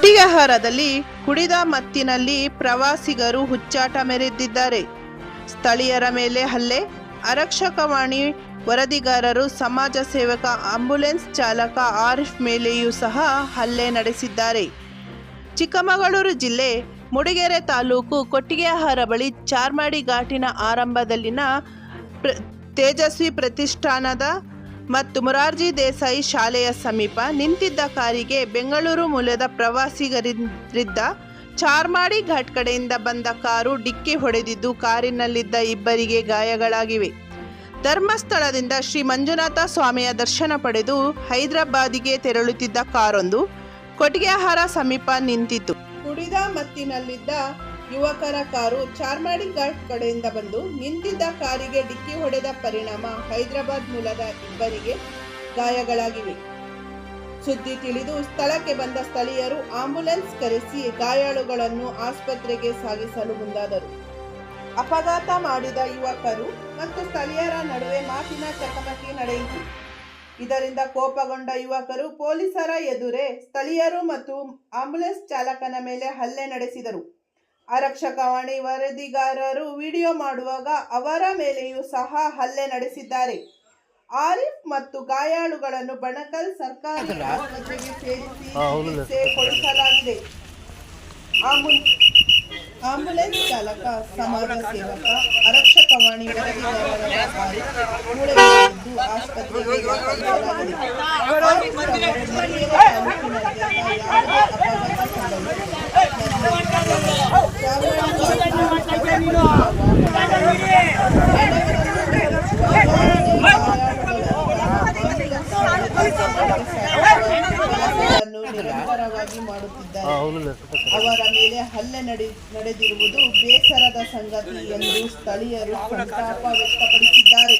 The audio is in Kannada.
ಕೊಟ್ಟಿಗೆಹಾರದಲ್ಲಿ ಕುಡಿದ ಮತ್ತಿನಲ್ಲಿ ಪ್ರವಾಸಿಗರು ಹುಚ್ಚಾಟ ಮೆರೆದಿದ್ದಾರೆ. ಸ್ಥಳೀಯರ ಮೇಲೆ ಹಲ್ಲೆ, ಆರಕ್ಷಕವಾಣಿ ವರದಿಗಾರರು, ಸಮಾಜ ಸೇವಕ, ಆಂಬ್ಯುಲೆನ್ಸ್ ಚಾಲಕ ಆರಿಫ್ ಮೇಲೆಯೂ ಸಹ ಹಲ್ಲೆ ನಡೆಸಿದ್ದಾರೆ. ಚಿಕ್ಕಮಗಳೂರು ಜಿಲ್ಲೆ ಮೂಡಿಗೆರೆ ತಾಲೂಕು ಕೊಟ್ಟಿಗೆಹಾರ ಬಳಿ ಚಾರ್ಮಾಡಿ ಘಾಟಿನ ಆರಂಭದಲ್ಲಿನ ತೇಜಸ್ವಿ ಪ್ರತಿಷ್ಠಾನದ ಮತ್ತು ಮೊರಾರ್ಜಿ ದೇಸಾಯಿ ಶಾಲೆಯ ಸಮೀಪ ನಿಂತಿದ್ದ ಕಾರಿಗೆ ಬೆಂಗಳೂರು ಮೂಲದ ಪ್ರವಾಸಿಗರಿದ್ದ ಚಾರ್ಮಾಡಿ ಘಾಟ್ ಕಡೆಯಿಂದ ಬಂದ ಕಾರು ಡಿಕ್ಕಿ ಹೊಡೆದಿದ್ದು ಕಾರಿನಲ್ಲಿದ್ದ ಇಬ್ಬರಿಗೆ ಗಾಯಗಳಾಗಿವೆ. ಧರ್ಮಸ್ಥಳದಿಂದ ಶ್ರೀ ಮಂಜುನಾಥ ಸ್ವಾಮಿಯ ದರ್ಶನ ಪಡೆದು ಹೈದರಾಬಾದಿಗೆ ತೆರಳುತ್ತಿದ್ದ ಕಾರೊಂದು ಕೊಟ್ಟಿಗೆಹಾರ ಸಮೀಪ ನಿಂತಿತ್ತು. ಕುಡಿದ ಮತ್ತಿನಲ್ಲಿದ್ದ ಯುವಕರ ಕಾರು ಚಾರ್ಮಾಡಿ ಘಾಟ್ ಕಡೆಯಿಂದ ಬಂದು ನಿಂತಿದ್ದ ಕಾರಿಗೆ ಡಿಕ್ಕಿ ಹೊಡೆದ ಪರಿಣಾಮ ಹೈದರಾಬಾದ್ ಮೂಲದ ಇಬ್ಬರಿಗೆ ಗಾಯಗಳಾಗಿವೆ. ಸುದ್ದಿ ತಿಳಿದು ಸ್ಥಳಕ್ಕೆ ಬಂದ ಸ್ಥಳೀಯರು ಆಂಬ್ಯುಲೆನ್ಸ್ ಕರೆಸಿ ಗಾಯಾಳುಗಳನ್ನು ಆಸ್ಪತ್ರೆಗೆ ಸಾಗಿಸಲು ಮುಂದಾದರು. ಅಪಘಾತ ಮಾಡಿದ ಯುವಕರು ಮತ್ತು ಸ್ಥಳೀಯರ ನಡುವೆ ಮಾತಿನ ಚಕಮಕಿ ನಡೆಯಿತು. ಇದರಿಂದ ಕೋಪಗೊಂಡ ಯುವಕರು ಪೊಲೀಸರ ಎದುರೇ ಸ್ಥಳೀಯರು ಮತ್ತು ಆಂಬ್ಯುಲೆನ್ಸ್ ಚಾಲಕನ ಮೇಲೆ ಹಲ್ಲೆ ನಡೆಸಿದರು. ಆರಕ್ಷಕವಾಣಿ ವರದಿಗಾರರು ವಿಡಿಯೋ ಮಾಡುವಾಗ ಅವರ ಮೇಲೆಯೂ ಸಹ ಹಲ್ಲೆ ನಡೆಸಿದ್ದಾರೆ. ಆರಿಫ್ ಮತ್ತು ಗಾಯಾಳುಗಳನ್ನು ಬಣಕಲ್ ಸರ್ಕಾರಿ ಆಸ್ಪತ್ರೆಗೆ ಸೇರಿಸಿ ಚಿಕಿತ್ಸೆ ಕೊಡಿಸಲಾಗಿದೆ. ಆಂಬ್ಯುಲೆನ್ಸ್ ಚಾಲಕ, ಸಮಾಜ ಸೇವಕ, ಆರಕ್ಷಕವಾಣಿ ವರದಿಗಾರರ ಆರಿಫ್ ಮೂಳೆಮುರಿದಿದ್ದು ಆಸ್ಪತ್ರೆಗೆ ದಾಖಲಿಸಲಾಗಿದೆ. ಆರಿಫ್ ಅವರು ಮೂಡಿಗೆರೆ ತಾಲೂಕಿನಾದ್ಯಂತ ಯಾವುದೇ ಅಪಘಾತ ಸಂಭವಿಸಿಲ್ಲ. ನಿರಂತರವಾಗಿ ಮಾಡುತ್ತಿದ್ದಾರೆ. ಅವರ ಮೇಲೆ ಹಲ್ಲೆ ನಡೆದಿರುವುದು ಬೇಸರದ ಸಂಗತಿ ಎಂದು ಸ್ಥಳೀಯರು ಸಂತಾಪ ವ್ಯಕ್ತಪಡಿಸಿದ್ದಾರೆ.